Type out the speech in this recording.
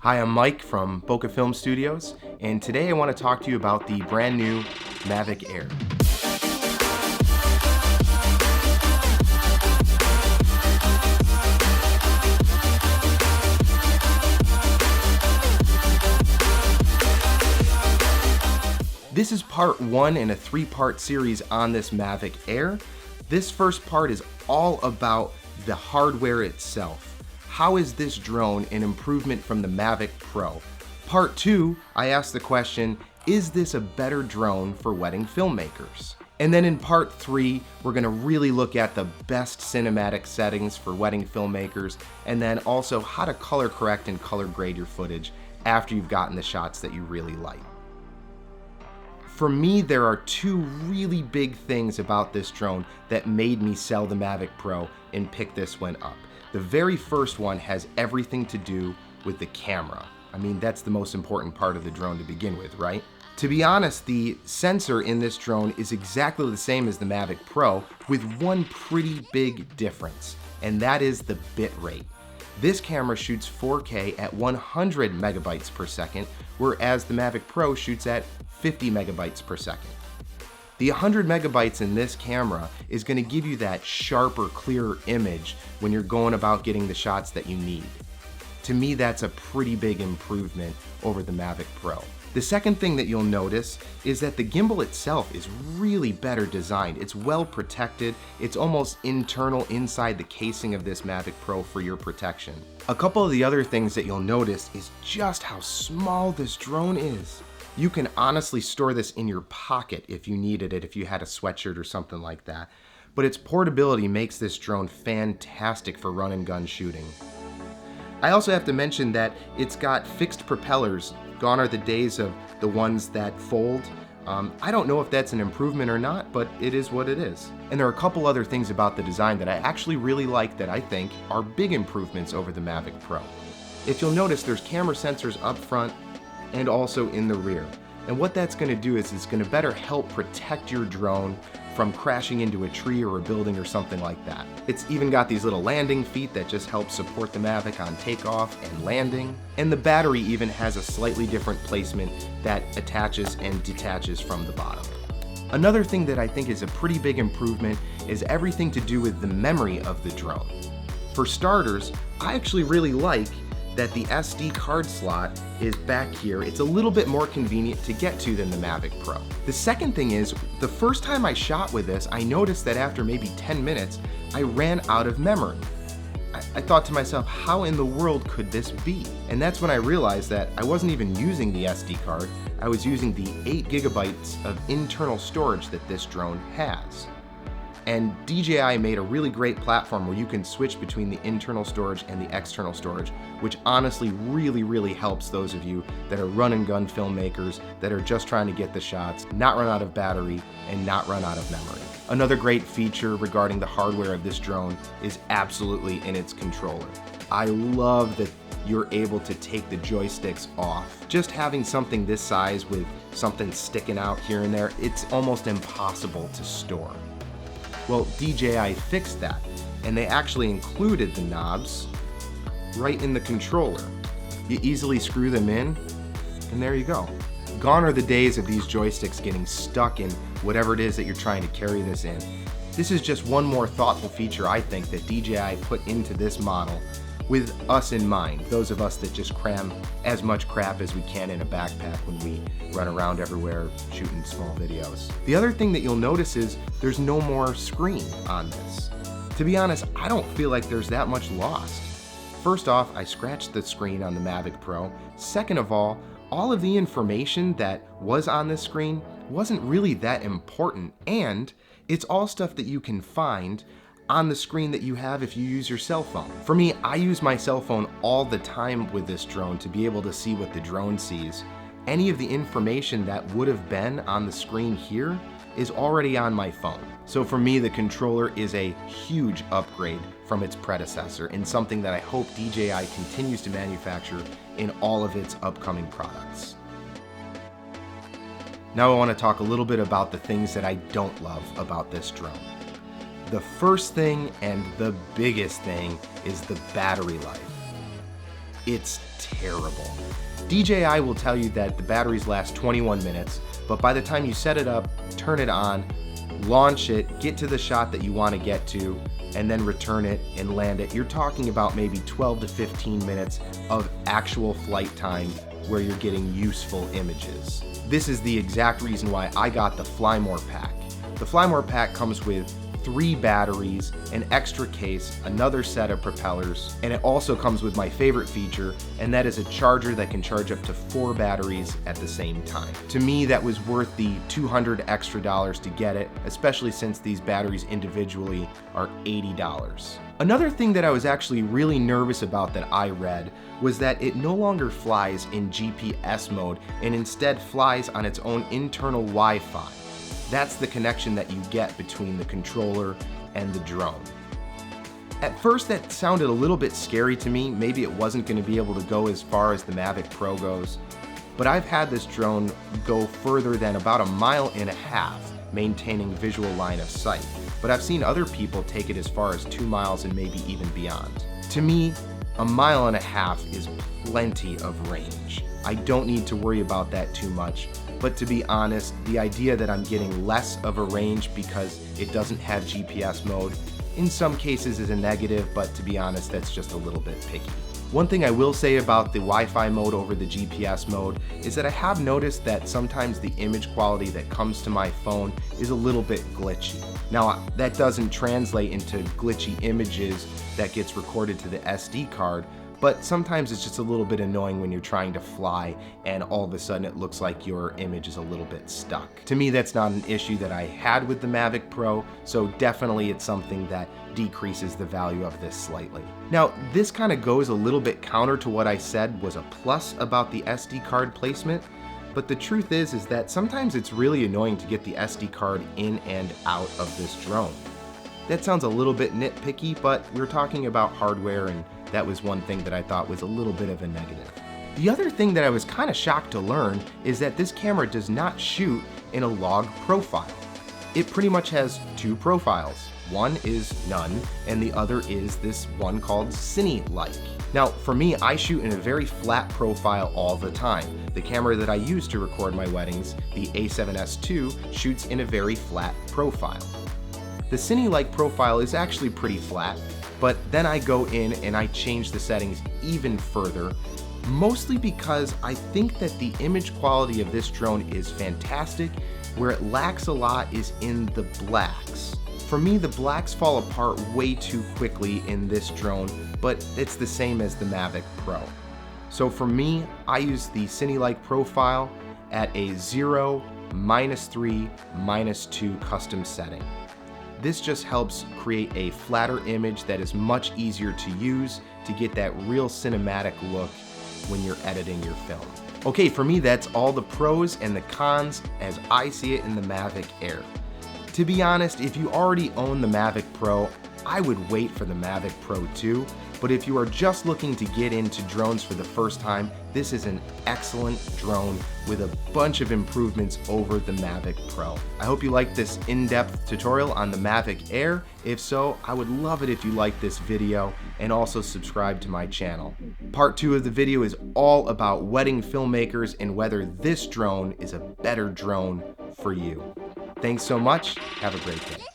Hi, I'm Mike from Bokeh Film Studios, and today I want to talk to you about the brand new Mavic Air. This is part one in a three-part series on this Mavic Air. This first part is all about the hardware itself. How is this drone an improvement from the Mavic Pro? Part two, I asked the question, is this a better drone for wedding filmmakers? And then in part three, we're gonna really look at the best cinematic settings for wedding filmmakers, and then also how to color correct and color grade your footage after you've gotten the shots that you really like. For me, there are two really big things about this drone that made me sell the Mavic Pro and pick this one up. The very first one has everything to do with the camera. I mean, that's the most important part of the drone to begin with, right? To be honest, the sensor in this drone is exactly the same as the Mavic Pro with one pretty big difference, and that is the bit rate. This camera shoots 4K at 100 megabytes per second, whereas the Mavic Pro shoots at 50 megabytes per second. The 100 megabytes in this camera is going to give you that sharper, clearer image when you're going about getting the shots that you need. To me, that's a pretty big improvement over the Mavic Pro. The second thing that you'll notice is that the gimbal itself is really better designed. It's well protected. It's almost internal inside the casing of this Mavic Pro for your protection. A couple of the other things that you'll notice is just how small this drone is. You can honestly store this in your pocket if you needed it, if you had a sweatshirt or something like that. But its portability makes this drone fantastic for run and gun shooting. I also have to mention that it's got fixed propellers. Gone are the days of the ones that fold. I don't know if that's an improvement or not, but it is what it is. And there are a couple other things about the design that I actually really like that I think are big improvements over the Mavic Pro. If you'll notice, there's camera sensors up front and also in the rear. And what that's going to do is it's going to better help protect your drone from crashing into a tree or a building or something like that. It's even got these little landing feet that just help support the Mavic on takeoff and landing. And the battery even has a slightly different placement that attaches and detaches from the bottom. Another thing that I think is a pretty big improvement is everything to do with the memory of the drone. For starters, I actually really like that the SD card slot is back here. It's a little bit more convenient to get to than the Mavic Pro. The second thing is, the first time I shot with this, I noticed that after maybe 10 minutes, I ran out of memory. I thought to myself, how in the world could this be? And that's when I realized that I wasn't even using the SD card, I was using the 8 gigabytes of internal storage that this drone has. And DJI made a really great platform where you can switch between the internal storage and the external storage, which honestly really helps those of you that are run and gun filmmakers that are just trying to get the shots, not run out of battery, and not run out of memory. Another great feature regarding the hardware of this drone is absolutely in its controller. I love that you're able to take the joysticks off. Just having something this size with something sticking out here and there, it's almost impossible to store. Well, DJI fixed that, and they actually included the knobs right in the controller. You easily screw them in, and there you go. Gone are the days of these joysticks getting stuck in whatever it is that you're trying to carry this in. This is just one more thoughtful feature I think that DJI put into this model with us in mind, those of us that just cram as much crap as we can in a backpack when we run around everywhere shooting small videos. The other thing that you'll notice is there's no more screen on this. To be honest, I don't feel like there's that much lost. First off, I scratched the screen on the Mavic Pro. Second of all of the information that was on this screen wasn't really that important, and it's all stuff that you can find on the screen that you have if you use your cell phone. For me, I use my cell phone all the time with this drone to be able to see what the drone sees. Any of the information that would have been on the screen here is already on my phone. So for me, the controller is a huge upgrade from its predecessor and something that I hope DJI continues to manufacture in all of its upcoming products. Now I want to talk a little bit about the things that I don't love about this drone. The first thing and the biggest thing is the battery life. it's terrible. DJI will tell you that the batteries last 21 minutes, but by the time you set it up, turn it on, launch it, get to the shot that you want to get to, and then return it and land it, you're talking about maybe 12 to 15 minutes of actual flight time where you're getting useful images. This is the exact reason why I got the Fly More pack. The Fly More pack comes with 3 batteries, an extra case, another set of propellers, and it also comes with my favorite feature, and that is a charger that can charge up to 4 batteries at the same time. To me, that was worth the $200 extra to get it, especially since these batteries individually are $80. Another thing that I was actually really nervous about that I read was that it no longer flies in GPS mode and instead flies on its own internal Wi-Fi. That's the connection that you get between the controller and the drone. At first that sounded a little bit scary to me. Maybe it wasn't going to be able to go as far as the Mavic Pro goes, but I've had this drone go further than about 1.5 miles maintaining visual line of sight, but I've seen other people take it as far as 2 miles and maybe even beyond. To me, 1.5 miles is plenty of range. I don't need to worry about that too much. But to be honest, the idea that I'm getting less of a range because it doesn't have GPS mode in some cases is a negative, but to be honest, that's just a little bit picky. One thing I will say about the Wi-Fi mode over the GPS mode is that I have noticed that sometimes the image quality that comes to my phone is a little bit glitchy. Now, that doesn't translate into glitchy images that gets recorded to the SD card, but sometimes it's just a little bit annoying when you're trying to fly and all of a sudden it looks like your image is a little bit stuck. To me, that's not an issue that I had with the Mavic Pro, so definitely it's something that decreases the value of this slightly. Now, this kind of goes a little bit counter to what I said was a plus about the SD card placement, but the truth is that sometimes it's really annoying to get the SD card in and out of this drone. That sounds a little bit nitpicky, but we're talking about hardware, and that was one thing that I thought was a little bit of a negative. The other thing that I was kind of shocked to learn is that this camera does not shoot in a log profile. It pretty much has 2 profiles. One is none, and the other is this one called Cine-like. Now, for me, I shoot in a very flat profile all the time. The camera that I use to record my weddings, the A7S II, shoots in a very flat profile. The Cine-like profile is actually pretty flat, but then I go in and I change the settings even further, mostly because I think that the image quality of this drone is fantastic. Where it lacks a lot is in the blacks. For me, the blacks fall apart way too quickly in this drone, but it's the same as the Mavic Pro. So for me, I use the Cine-like profile at a 0, -3, -2 custom setting. This just helps create a flatter image that is much easier to use to get that real cinematic look when you're editing your film. Okay, for me, that's all the pros and the cons as I see it in the Mavic Air. To be honest, if you already own the Mavic Pro, I would wait for the Mavic Pro 2, but if you are just looking to get into drones for the first time, this is an excellent drone with a bunch of improvements over the Mavic Pro. I hope you liked this in-depth tutorial on the Mavic Air. If so, I would love it if you liked this video and also subscribe to my channel. Part 2 of the video is all about wedding filmmakers and whether this drone is a better drone for you. Thanks so much. Have a great day.